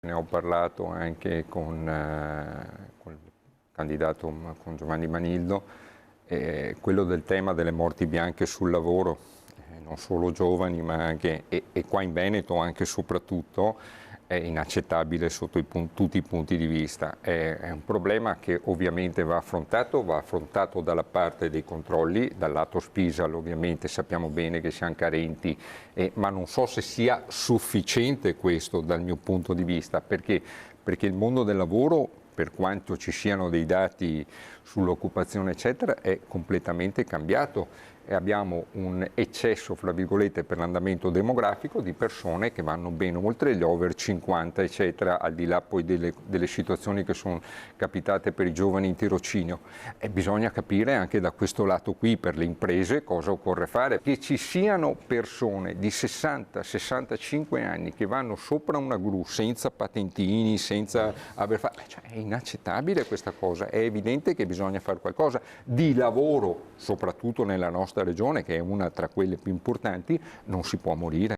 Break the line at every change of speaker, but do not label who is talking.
Ne ho parlato anche con il candidato, con Giovanni Manildo, quello del tema delle morti bianche sul lavoro, non solo giovani ma anche, e qua in Veneto anche e soprattutto, è inaccettabile sotto tutti i punti di vista. È un problema che ovviamente va affrontato dalla parte dei controlli, dal lato Spisal ovviamente sappiamo bene che siamo carenti, ma non so se sia sufficiente questo dal mio punto di vista, perché il mondo del lavoro, per quanto ci siano dei dati sull'occupazione eccetera, è completamente cambiato e abbiamo un eccesso, fra virgolette, per l'andamento demografico di persone che vanno ben oltre gli over 50 eccetera, al di là poi delle situazioni che sono capitate per i giovani in tirocinio. E bisogna capire anche da questo lato qui per le imprese cosa occorre fare, che ci siano persone di 60-65 anni che vanno sopra una gru senza patentini, senza aver fatto, cioè, è inaccettabile questa cosa, è evidente che bisogna fare qualcosa di lavoro, soprattutto nella nostra regione che è una tra quelle più importanti, non si può morire.